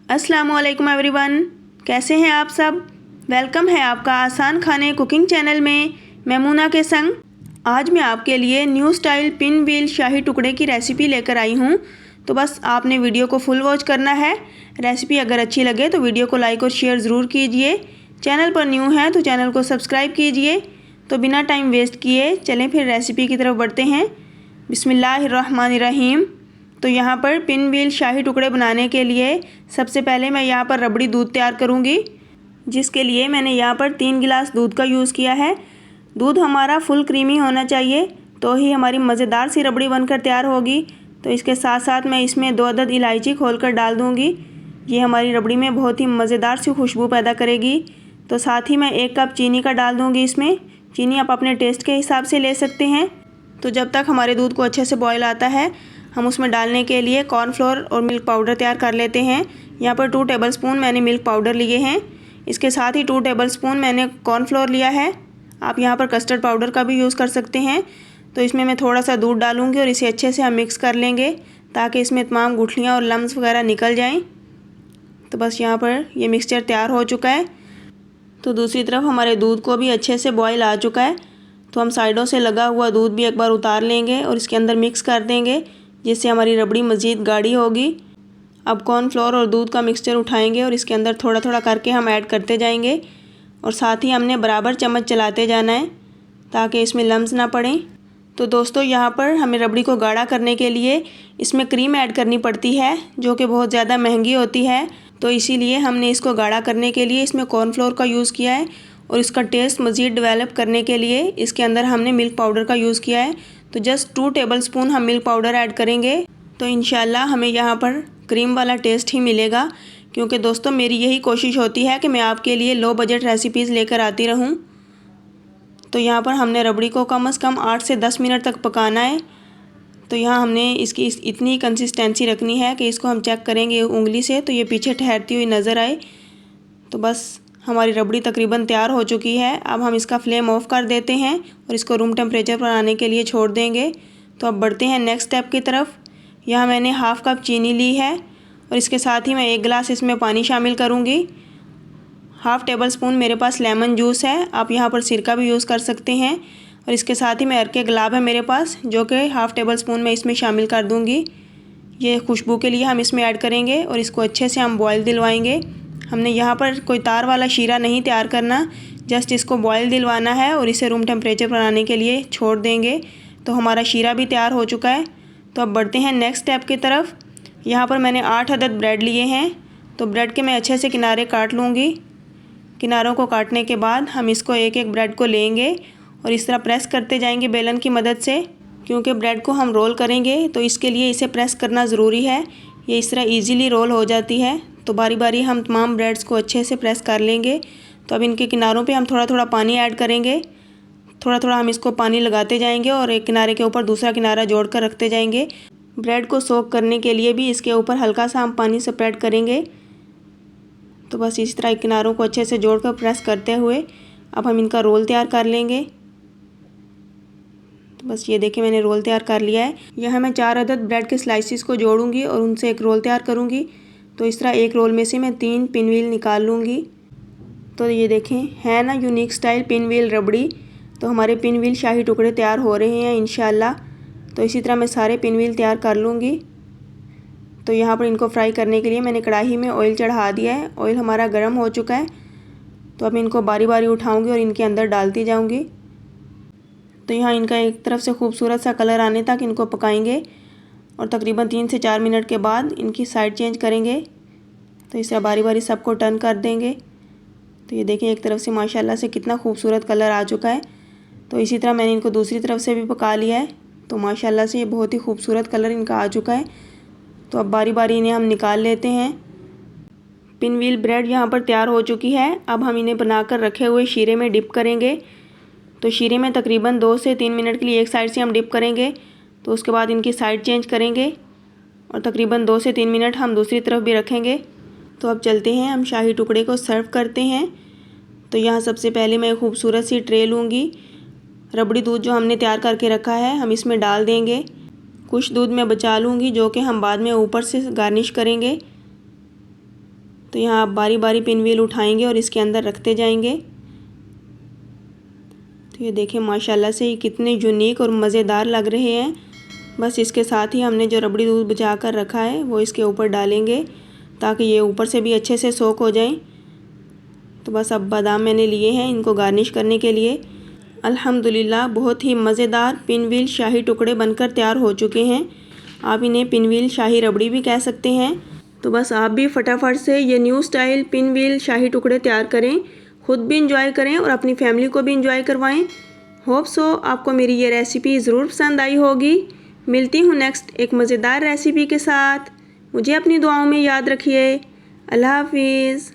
अस्सलामुअलैकुम एवरीवन, कैसे हैं आप सब। वेलकम है आपका आसान खाने कुकिंग चैनल में मैमूना के संग। आज मैं आपके लिए न्यू स्टाइल पिन व्हील शाही टुकड़े की रेसिपी लेकर आई हूं। तो बस आपने वीडियो को फुल वॉच करना है। रेसिपी अगर अच्छी लगे तो वीडियो को लाइक और शेयर ज़रूर कीजिए। चैनल पर न्यू हैं तो चैनल को सब्सक्राइब कीजिए। तो बिना टाइम वेस्ट किए चलें फिर रेसिपी की तरफ बढ़ते हैं। बिस्मिल्लाहिर्रहमानिर्रहीम। तो यहाँ पर पिन व्हील शाही टुकड़े बनाने के लिए सबसे पहले मैं यहाँ पर रबड़ी दूध तैयार करूँगी, जिसके लिए मैंने यहाँ पर 3 गिलास दूध का यूज़ किया है। दूध हमारा फुल क्रीमी होना चाहिए तो ही हमारी मज़ेदार सी रबड़ी बनकर तैयार होगी। तो इसके साथ साथ मैं इसमें 2 अदद इलायची खोलकर डाल दूँगी। ये हमारी रबड़ी में बहुत ही मज़ेदार सी खुशबू पैदा करेगी। तो साथ ही मैं 1 कप चीनी का डाल दूँगी। इसमें चीनी आप अपने टेस्ट के हिसाब से ले सकते हैं। तो जब तक हमारे दूध को अच्छे से बॉयल आता है हम उसमें डालने के लिए कॉर्नफ्लोर और मिल्क पाउडर तैयार कर लेते हैं। यहाँ पर 2 टेबलस्पून मैंने मिल्क पाउडर लिए हैं। इसके साथ ही 2 टेबलस्पून मैंने कॉर्नफ्लोर लिया है। आप यहाँ पर कस्टर्ड पाउडर का भी यूज़ कर सकते हैं। तो इसमें मैं थोड़ा सा दूध डालूँगी और इसे अच्छे से हम मिक्स कर लेंगे ताकि इसमें तमाम गुठलियाँ और लम्स वगैरह निकल जाएँ। तो बस यहाँ पर ये मिक्सचर तैयार हो चुका है। तो दूसरी तरफ हमारे दूध को भी अच्छे से बॉयल आ चुका है। तो हम साइडों से लगा हुआ दूध भी एक बार उतार लेंगे और इसके अंदर मिक्स कर देंगे, जिससे हमारी रबड़ी मज़ीद गाढ़ी होगी। अब कॉर्नफ्लोर और दूध का मिक्सचर उठाएंगे और इसके अंदर थोड़ा थोड़ा करके हम ऐड करते जाएंगे और साथ ही हमने बराबर चम्मच चलाते जाना है ताकि इसमें लम्स ना पड़ें। तो दोस्तों यहाँ पर हमें रबड़ी को गाढ़ा करने के लिए इसमें क्रीम ऐड करनी पड़ती है, जो कि बहुत ज़्यादा महंगी होती है। तो इसीलिए हमने इसको गाढ़ा करने के लिए इसमें कॉर्नफ्लोर का यूज़ किया है और इसका टेस्ट मज़ीद डेवलप करने के लिए इसके अंदर हमने मिल्क पाउडर का यूज़ किया है। तो जस्ट 2 टेबलस्पून हम मिल्क पाउडर ऐड करेंगे तो इंशाल्लाह हमें यहाँ पर क्रीम वाला टेस्ट ही मिलेगा। क्योंकि दोस्तों मेरी यही कोशिश होती है कि मैं आपके लिए लो बजट रेसिपीज़ लेकर आती रहूँ। तो यहाँ पर हमने रबड़ी को कम से कम 8 से 10 मिनट तक पकाना है। तो यहाँ हमने इसकी इतनी कंसिस्टेंसी रखनी है कि इसको हम चेक करेंगे उंगली से तो ये पीछे ठहरती हुई नज़र आए। तो बस हमारी रबड़ी तकरीबन तैयार हो चुकी है। अब हम इसका फ्लेम ऑफ कर देते हैं और इसको रूम टेम्परेचर पर आने के लिए छोड़ देंगे। तो अब बढ़ते हैं नेक्स्ट स्टेप की तरफ। यहाँ मैंने हाफ़ कप चीनी ली है और इसके साथ ही मैं 1 गिलास इसमें पानी शामिल करूँगी। हाफ़ टेबल स्पून मेरे पास लेमन जूस है, आप यहाँ पर सिरका भी यूज़ कर सकते हैं। और इसके साथ ही मैं अरके गुलाब है मेरे पास, जो कि हाफ़ टेबल स्पून मैं इसमें शामिल कर दूँगी। ये खुशबू के लिए हम इसमें ऐड करेंगे और इसको अच्छे से हम बॉयल दिलवाएंगे। हमने यहाँ पर कोई तार वाला शीरा नहीं तैयार करना, जस्ट इसको बॉयल दिलवाना है और इसे रूम टेम्परेचर पर आने के लिए छोड़ देंगे। तो हमारा शीरा भी तैयार हो चुका है। तो अब बढ़ते हैं नेक्स्ट स्टेप की तरफ। यहाँ पर मैंने 8 अदद ब्रेड लिए हैं। तो ब्रेड के मैं अच्छे से किनारे काट लूँगी। किनारों को काटने के बाद हम इसको एक एक ब्रेड को लेंगे और इस तरह प्रेस करते जाएंगे बेलन की मदद से। क्योंकि ब्रेड को हम रोल करेंगे तो इसके लिए इसे प्रेस करना ज़रूरी है। ये इस तरह ईज़िली रोल हो जाती है। तो बारी बारी हम तमाम ब्रेड्स को अच्छे से प्रेस कर लेंगे। तो अब इनके किनारों पे हम थोड़ा थोड़ा पानी ऐड करेंगे। थोड़ा थोड़ा हम इसको पानी लगाते जाएंगे और एक किनारे के ऊपर दूसरा किनारा जोड़ कर रखते जाएंगे। ब्रेड को सोक करने के लिए भी इसके ऊपर हल्का सा हम पानी स्प्रेड करेंगे। तो बस इस तरह किनारों को अच्छे से जोड़ कर प्रेस करते हुए अब हम इनका रोल तैयार कर लेंगे। तो बस ये देखिए मैंने रोल तैयार कर लिया है। यहाँ मैं 4 अदद ब्रेड के स्लाइसिस को जोड़ूंगी और उनसे एक रोल तैयार करूँगी। तो इस तरह एक रोल में से मैं 3 पिन व्हील निकाल लूँगी। तो ये देखें है ना यूनिक स्टाइल पिन व्हील रबड़ी। तो हमारे पिन व्हील शाही टुकड़े तैयार हो रहे हैं इंशाल्लाह। तो इसी तरह मैं सारे पिन व्हील तैयार कर लूँगी। तो यहाँ पर इनको फ्राई करने के लिए मैंने कढ़ाई में ऑयल चढ़ा दिया है। ऑयल हमारा गर्म हो चुका है। तो अब इनको बारी बारी उठाऊँगी और इनके अंदर डालती जाऊँगी। तो यहाँ इनका एक तरफ से खूबसूरत सा कलर आने तक इनको पकाएंगे और तकरीबन 3 से 4 मिनट के बाद इनकी साइड चेंज करेंगे। तो इस तरह बारी बारी सबको टर्न कर देंगे। तो ये देखें एक तरफ से माशाल्लाह से कितना खूबसूरत कलर आ चुका है। तो इसी तरह मैंने इनको दूसरी तरफ से भी पका लिया है। तो माशाल्लाह से ये बहुत ही खूबसूरत कलर इनका आ चुका है। तो अब बारी बारी इन्हें हम निकाल लेते हैं। पिन व्हील ब्रेड यहाँ पर तैयार हो चुकी है। अब हम इन्हें बनाकर रखे हुए शीरे में डिप करेंगे। तो शीरे में तकरीबन 2 से 3 मिनट के लिए एक साइड से हम डिप करेंगे। तो उसके बाद इनकी साइड चेंज करेंगे और तकरीबन 2 से 3 मिनट हम दूसरी तरफ भी रखेंगे। तो अब चलते हैं हम शाही टुकड़े को सर्व करते हैं। तो यहाँ सबसे पहले मैं एक खूबसूरत सी ट्रे लूँगी। रबड़ी दूध जो हमने तैयार करके रखा है हम इसमें डाल देंगे। कुछ दूध मैं बचा लूँगी जो कि हम बाद में ऊपर से गार्निश करेंगे। तो यहाँ आप बारी बारी पिन व्हील उठाएंगे और इसके अंदर रखते जाएंगे। तो ये देखें माशाल्लाह से ये कितने यूनिक और मज़ेदार लग रहे हैं। बस इसके साथ ही हमने जो रबड़ी दूध बचा कर रखा है वो इसके ऊपर डालेंगे ताकि ये ऊपर से भी अच्छे से सोक हो जाएं। तो बस अब बादाम मैंने लिए हैं इनको गार्निश करने के लिए। अल्हम्दुलिल्लाह बहुत ही मज़ेदार पिन व्हील शाही टुकड़े बनकर तैयार हो चुके हैं। आप इन्हें पिन व्हील शाही रबड़ी भी कह सकते हैं। तो बस आप भी फटाफट से ये न्यू स्टाइल पिन व्हील शाही टुकड़े तैयार करें, ख़ुद भी इंजॉय करें और अपनी फैमिली को भी इंजॉय करवाएं। होप सो आपको मेरी ये रेसिपी ज़रूर पसंद आई होगी। मिलती हूँ नेक्स्ट एक मज़ेदार रेसिपी के साथ। मुझे अपनी दुआओं में याद रखिए। अल्लाह हाफिज़।